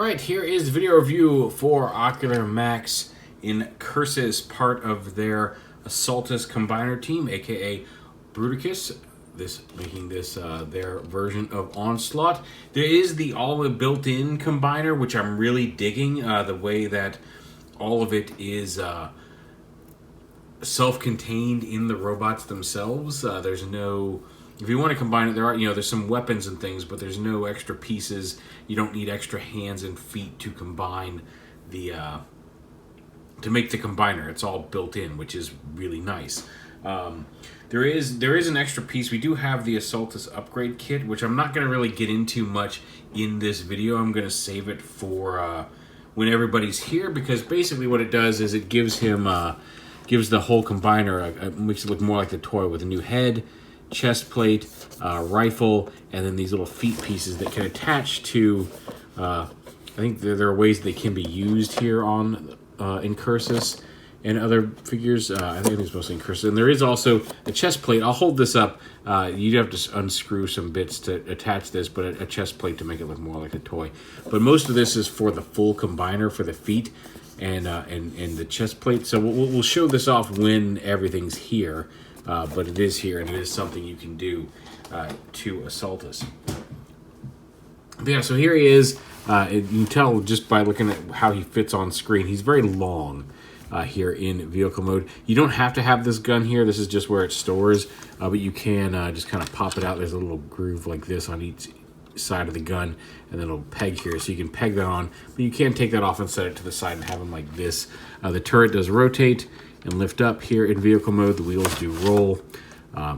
Alright, here is the video review for Ocular Max INCURSUS, part of their Assaultus combiner team, aka Bruticus, making this their version of Onslaught. There is the all built-in combiner, which I'm really digging, the way that all of it is self-contained in the robots themselves. There's no... If you want to combine it, there's some weapons and things, but there's no extra pieces. You don't need extra hands and feet to combine to make the combiner. It's all built in, which is really nice. There is an extra piece. We do have the Assaultus upgrade kit, which I'm not going to really get into much in this video. I'm going to save it for when everybody's here, because basically what it does is it gives him gives the whole combiner makes it look more like the toy with a new head, chest plate, rifle, and then these little feet pieces that can attach to, I think there are ways they can be used here on INCURSUS and other figures. I think it's mostly INCURSUS. And there is also a chest plate. I'll hold this up. You'd have to unscrew some bits to attach this, but a chest plate to make it look more like a toy. But most of this is for the full combiner for the feet and the chest plate. So we'll show this off when everything's here. But it is here, and it is something you can do to Assaultus. But yeah, so here he is. You can tell just by looking at how he fits on screen. He's very long here in vehicle mode. You don't have to have this gun here. This is just where it stores, but you can just kind of pop it out. There's a little groove like this on each side of the gun, and then it'll peg here, so you can peg that on. But you can take that off and set it to the side and have him like this. The turret does rotate and lift up here in vehicle mode. The wheels do roll.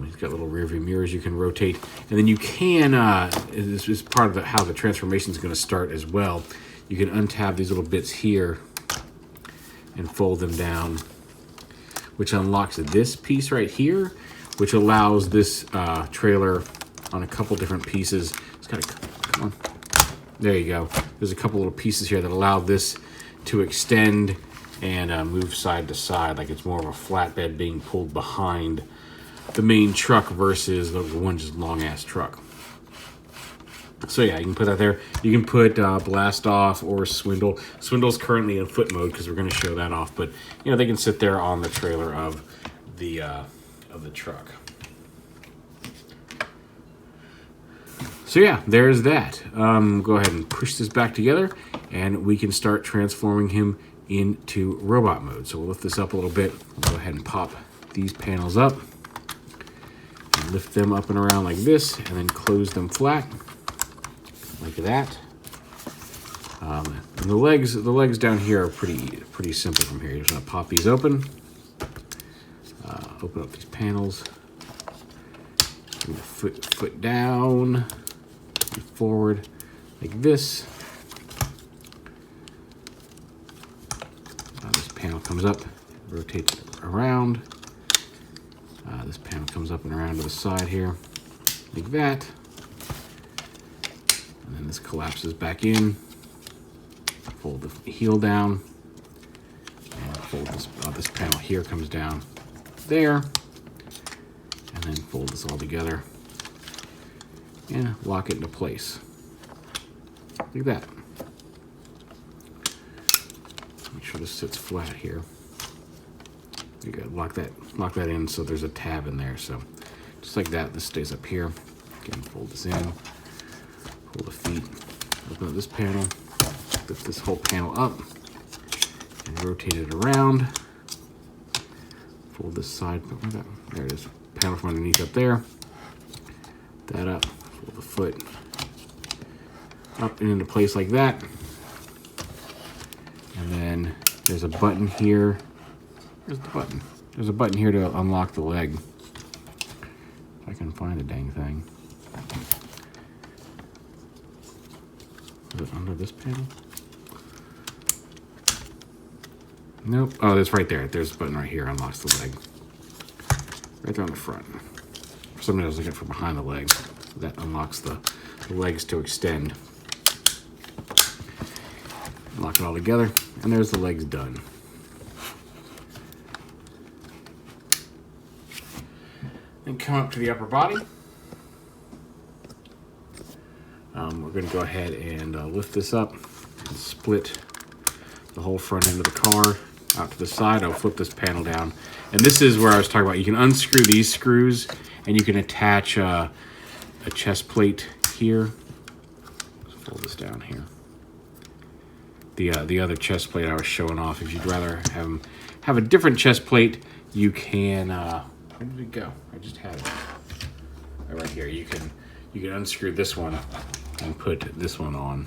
He's got little rear view mirrors you can rotate. And then you can, this is part of how the transformation is going to start as well. You can untab these little bits here and fold them down, which unlocks this piece right here, which allows this trailer on a couple different pieces. It's got to, come on. There you go. There's a couple little pieces here that allow this to extend and move side to side, like it's more of a flatbed being pulled behind the main truck versus the one just long-ass truck. So yeah, you can put that there. You can put Blast Off or Swindle. Swindle's currently in foot mode because we're going to show that off, but they can sit there on the trailer of the truck. So yeah, there's that. Go ahead and push this back together, and we can start transforming him into robot mode. So we'll lift this up a little bit. We'll go ahead and pop these panels up and lift them up and around like this, and then close them flat like that. And the legs down here are pretty simple from here. You're just gonna pop these open, open up these panels, bring the foot down and forward like this. This panel comes up, rotates around. This panel comes up and around to the side here, like that. And then this collapses back in. Fold the heel down. And fold this panel here comes down there. And then fold this all together. And lock it into place. Like that. Make sure this sits flat here. You gotta lock that in so there's a tab in there. So just like that, this stays up here. Again, fold this in, pull the feet, open up this panel, lift this whole panel up, and rotate it around. Fold this side, there it is. Panel from underneath up there. That up, fold the foot up and into place like that. And then there's a button here. Where's the button? There's a button here to unlock the leg. If I can find the dang thing. Is it under this panel? Nope. Oh, it's right there. There's a button right here. Unlocks the leg. Right there on the front. For some reason I was looking for behind the leg. That unlocks the legs to extend. Lock it all together, and there's the legs done. Then come up to the upper body. We're going to go ahead and lift this up and split the whole front end of the car out to the side. I'll flip this panel down. And this is where I was talking about. You can unscrew these screws and you can attach a chest plate here. Let's fold this down here. The other chest plate I was showing off. If you'd rather have a different chest plate, you can. Where did it go? I just had it right here. You can unscrew this one and put this one on,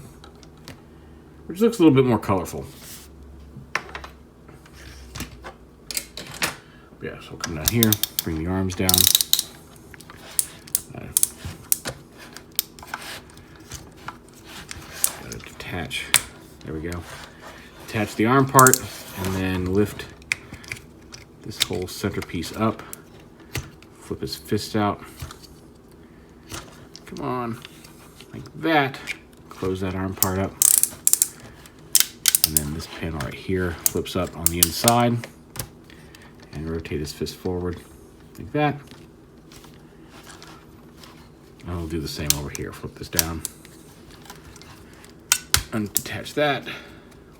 which looks a little bit more colorful. Yeah, so we'll come down here, bring the arms down. Gotta detach. There we go. Attach the arm part, and then lift this whole centerpiece up. Flip his fist out. Come on, like that. Close that arm part up. And then this panel right here flips up on the inside. And rotate his fist forward, like that. And I'll do the same over here. Flip this down. Unattach that.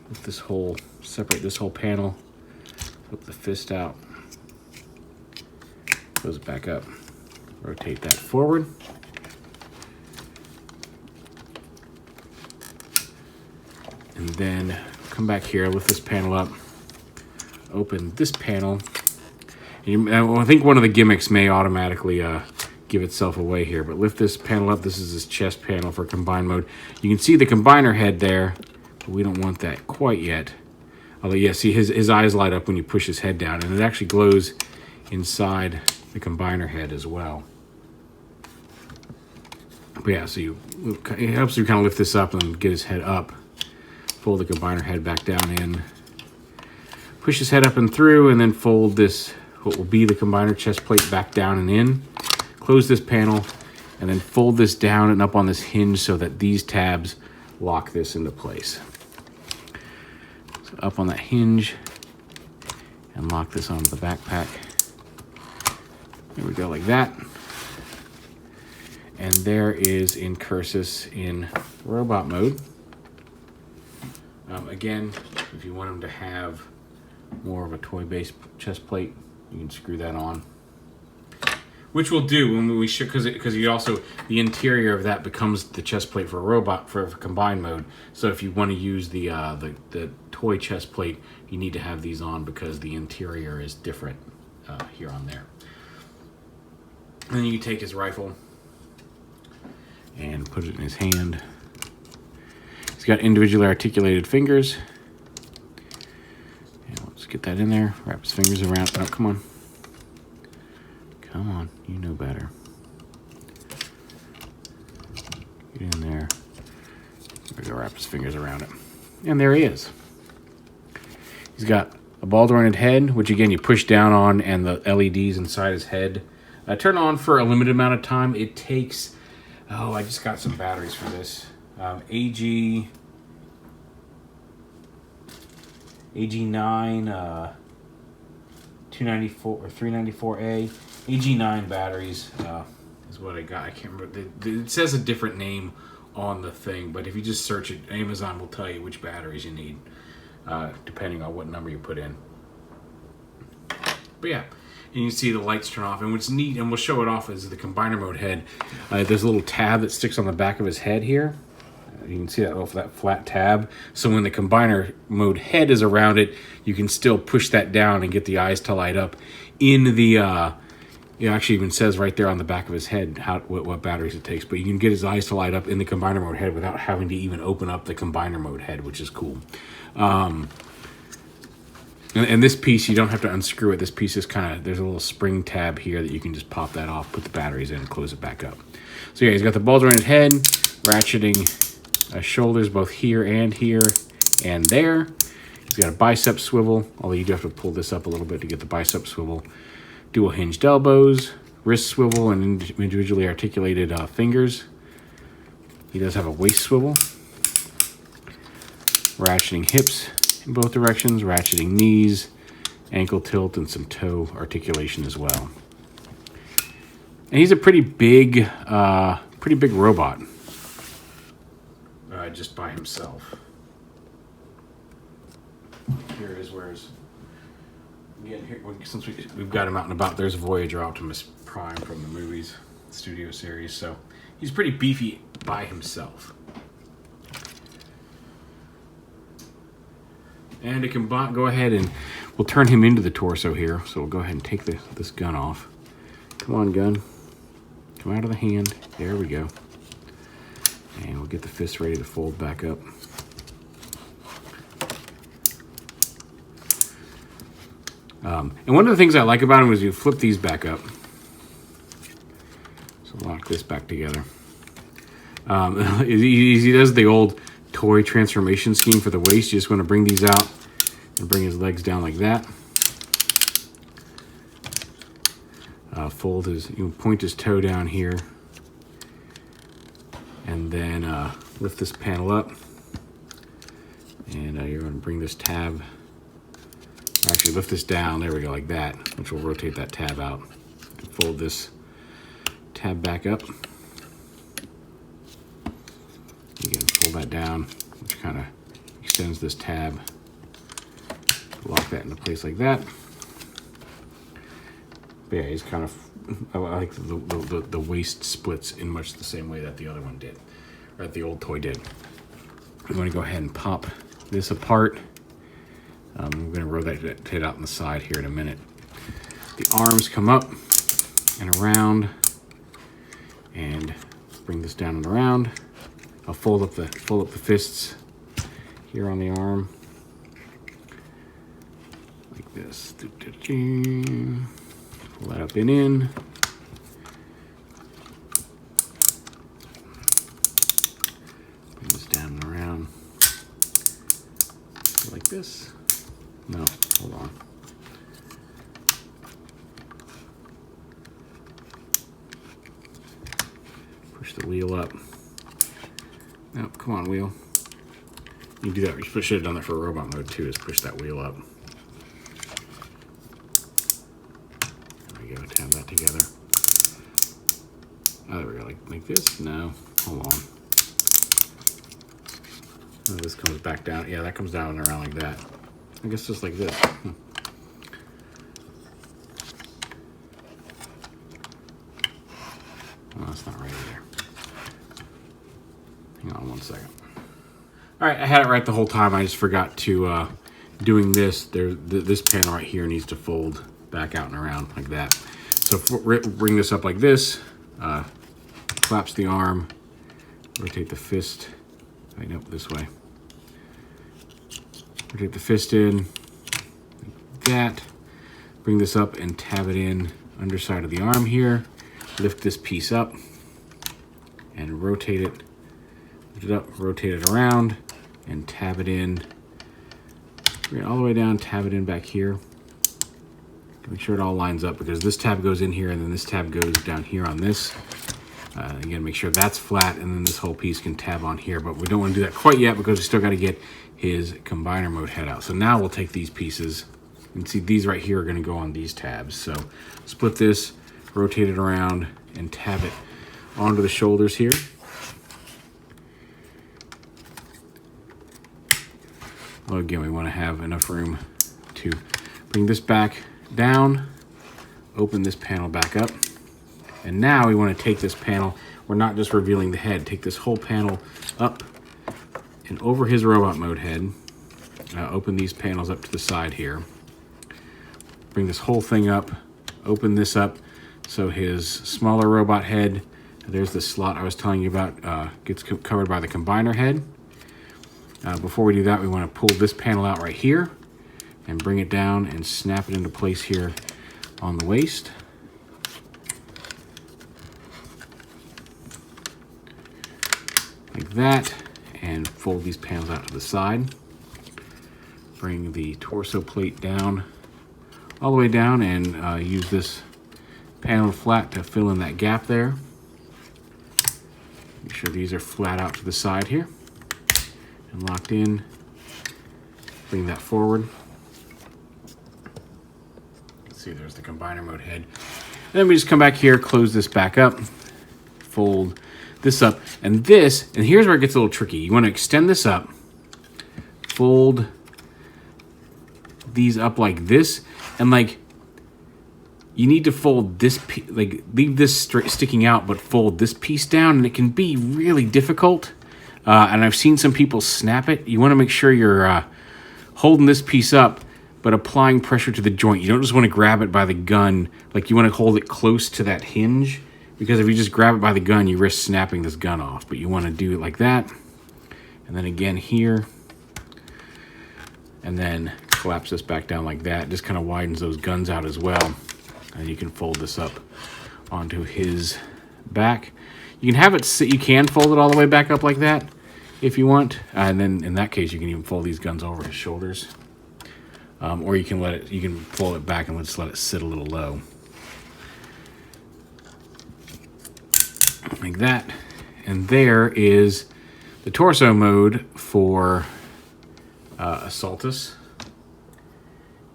Lift this whole, separate this whole panel. Flip the fist out. Close it back up. Rotate that forward. And then come back here, lift this panel up. Open this panel. I think one of the gimmicks may automatically give itself away here, but lift this panel up. This is his chest panel for combine mode. You can see the combiner head there, but we don't want that quite yet. Although, yeah, see his eyes light up when you push his head down, and it actually glows inside the combiner head as well. But yeah, so it helps you kind of lift this up and get his head up. Pull the combiner head back down in. Push his head up and through, and then fold this, what will be the combiner chest plate, back down and in. Close this panel, and then fold this down and up on this hinge so that these tabs lock this into place. So up on that hinge, and lock this onto the backpack. There we go, like that. And there is INCURSUS in robot mode. Again, if you want him to have more of a toy-based chest plate, you can screw that on, which we'll do when we should, because you also, the interior of that becomes the chest plate for a robot for combined mode. So if you want to use the toy chest plate, you need to have these on because the interior is different here on there. And then you can take his rifle and put it in his hand. He's got individually articulated fingers. And let's get that in there. Wrap his fingers around. Oh, come on. Come on. You know better. Get in there. We're going to wrap his fingers around it. And there he is. He's got a ball-jointed head, which again you push down on, and the LEDs inside his head turn on for a limited amount of time. It takes, oh, I just got some batteries for this. AG9 294 or 394A AG9 batteries is what I got. I can't remember. It says a different name on the thing, but if you just search it, Amazon will tell you which batteries you need, depending on what number you put in. But yeah, and you can see the lights turn off. And what's neat, and we'll show it off, is the combiner mode head. There's a little tab that sticks on the back of his head here. You can see that flat tab. So when the combiner mode head is around it, you can still push that down and get the eyes to light up. In the, it actually even says right there on the back of his head what batteries it takes. But you can get his eyes to light up in the combiner mode head without having to even open up the combiner mode head, which is cool. And this piece, you don't have to unscrew it. This piece is kind of, there's a little spring tab here that you can just pop that off, put the batteries in, and close it back up. So yeah, he's got the ball-jointed head, ratcheting shoulders both here and there. He's got a bicep swivel, although you do have to pull this up a little bit to get the bicep swivel. Dual hinged elbows, wrist swivel, and individually articulated fingers. He does have a waist swivel. Ratcheting hips in both directions, ratcheting knees, ankle tilt, and some toe articulation as well. And he's a pretty big robot. Just by himself. here is where's again here since we've got him out and about. There's Voyager Optimus Prime from the movies, studio series. So he's pretty beefy by himself. And it can go ahead and we'll turn him into the torso here. So we'll go ahead and take this gun off. Come on, gun. Come out of the hand. There we go. And we'll get the fist ready to fold back up. And one of the things I like about him is you flip these back up. So lock this back together. He does the old toy transformation scheme for the waist. You just want to bring these out and bring his legs down like that. Fold his, point his toe down here. And then lift this panel up. And you're going to bring this tab. Actually, lift this down. There we go, like that. Which will rotate that tab out. And fold this tab back up. Again, fold that down, which kind of extends this tab. Lock that into place like that. But yeah, he's kind of, I like the waist splits in much the same way that the other one did, or that the old toy did. I'm going to go ahead and pop this apart. I'm going to rotate it out on the side here in a minute. The arms come up and around, and bring this down and around. I'll fold up the fists here on the arm, like this. Pull that up and in. Bring this down and around, like this. No, hold on. Push the wheel up. No, come on, wheel. You can do that. You should have done that for robot mode too, is push that wheel up. There we go, tab that together. Oh, there we go, like this? No, hold on. Oh, this comes back down. Yeah, that comes down and around like that. I guess just like this. Oh, that's not right either. Hang on one second. All right, I had it right the whole time. I just forgot to doing this. This panel right here needs to fold back out and around like that. So bring this up like this. Collapse the arm. Rotate the fist. Right, nope, this way. Rotate the fist in like that. Bring this up and tab it in underside of the arm here. Lift this piece up and rotate it. Lift it up, rotate it around, and tab it in. Bring it all the way down, tab it in back here. Make sure it all lines up because this tab goes in here and then this tab goes down here on this. Again, make sure that's flat and then this whole piece can tab on here, but we don't want to do that quite yet because we still got to get his combiner mode head out. So now we'll take these pieces and see these right here are going to go on these tabs. So split this, rotate it around, and tab it onto the shoulders here. Well, again, we want to have enough room to bring this back down, open this panel back up. And now we want to take this panel, we're not just revealing the head, take this whole panel up and over his robot mode head. Open these panels up to the side here. Bring this whole thing up, open this up so his smaller robot head, there's the slot I was telling you about, gets covered by the combiner head. Before we do that, we want to pull this panel out right here and bring it down and snap it into place here on the waist. Like that, and fold these panels out to the side. Bring the torso plate down, all the way down, and use this panel flat to fill in that gap there. Make sure these are flat out to the side here and locked in. Bring that forward. Let's see, there's the combiner mode head. And then we just come back here, close this back up, fold this up, and here's where it gets a little tricky. You want to extend this up, fold these up like this, and like you need to fold this piece, like leave this sticking out, but fold this piece down, and it can be really difficult. And I've seen some people snap it. You want to make sure you're holding this piece up, but applying pressure to the joint. You don't just want to grab it by the gun. Like, you want to hold it close to that hinge, because if you just grab it by the gun, you risk snapping this gun off. But you want to do it like that. And then again here. And then collapse this back down like that. Just kind of widens those guns out as well. And you can fold this up onto his back. You can have it sit, you can fold it all the way back up like that if you want. And then in that case, you can even fold these guns over his shoulders. Or you can you can fold it back and just let it sit a little low. Like that. And there is the torso mode for Assaultus.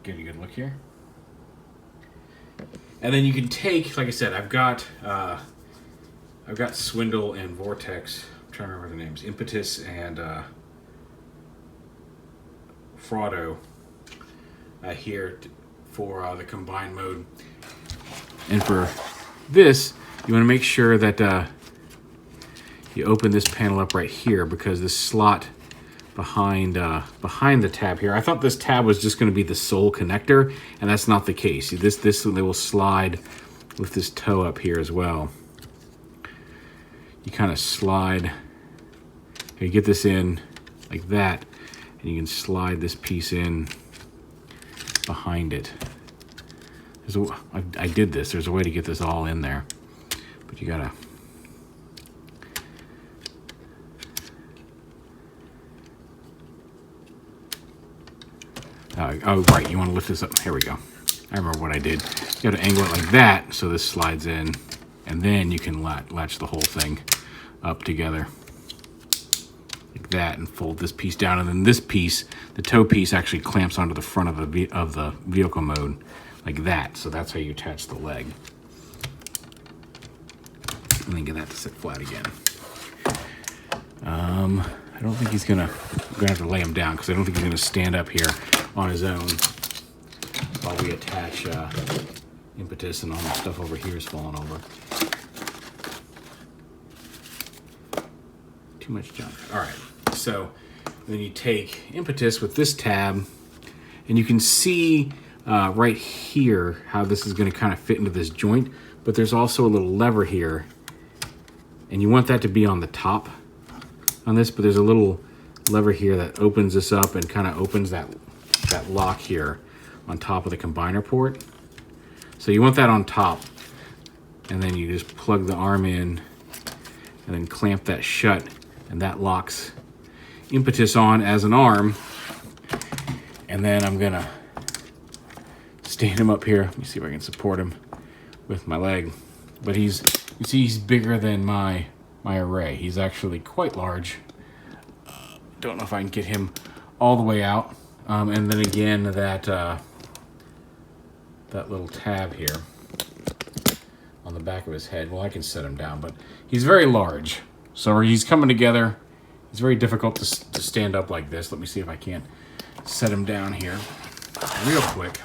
Get a good look here. And then you can take, like I said, I've got Swindle and Vortex. I'm trying to remember the names. Impetus and Fraudo here for the combined mode. And for this, you want to make sure that you open this panel up right here, because this slot behind the tab here. I thought this tab was just going to be the sole connector, and that's not the case. See, this they will slide with this toe up here as well. You kind of slide. You get this in like that, and you can slide this piece in behind it. I did this. There's a way to get this all in there, but you gotta. Oh, right, you want to lift this up. Here we go. I remember what I did. You have to angle it like that so this slides in, and then you can latch the whole thing up together. Like that, and fold this piece down, and then this piece, the toe piece, actually clamps onto the front of the vehicle mode, like that. So that's how you attach the leg. And then get that to sit flat again. I don't think he's gonna. I'm gonna have to lay him down, because I don't think he's gonna stand up here on his own while we attach Impetus, and all the stuff over here is falling over. Too much junk. All right, so then you take Impetus with this tab, and you can see right here how this is going to kind of fit into this joint, but there's also a little lever here, and you want that to be on the top on this, but there's a little lever here that opens this up and kind of opens that lock here on top of the combiner port. So you want that on top, and then you just plug the arm in and then clamp that shut, and that locks Impetus on as an arm. And then I'm gonna stand him up here. Let me see if I can support him with my leg. But you see he's bigger than my array. He's actually quite large. Don't know if I can get him all the way out. And then again, that little tab here on the back of his head. Well, I can set him down, but he's very large. So he's coming together. It's very difficult to stand up like this. Let me see if I can't set him down here real quick.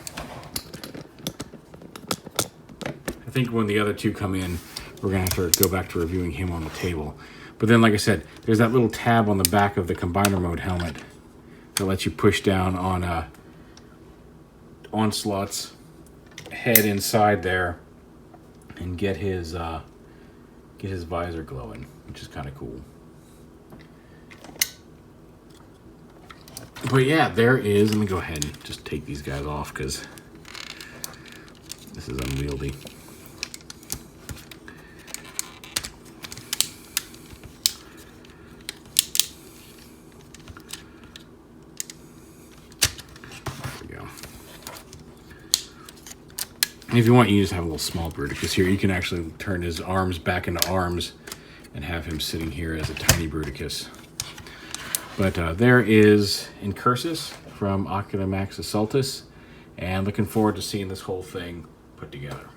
I think when the other two come in, we're gonna have to go back to reviewing him on the table. But then, like I said, there's that little tab on the back of the combiner mode helmet that lets you push down on Onslaught's head inside there and get his visor glowing, which is kind of cool. But yeah, there is. Let me go ahead and just take these guys off, because this is unwieldy. If you want, you just have a little small Bruticus here. You can actually turn his arms back into arms and have him sitting here as a tiny Bruticus. But there is INCURSUS from Ocular Max Assaultus, and looking forward to seeing this whole thing put together.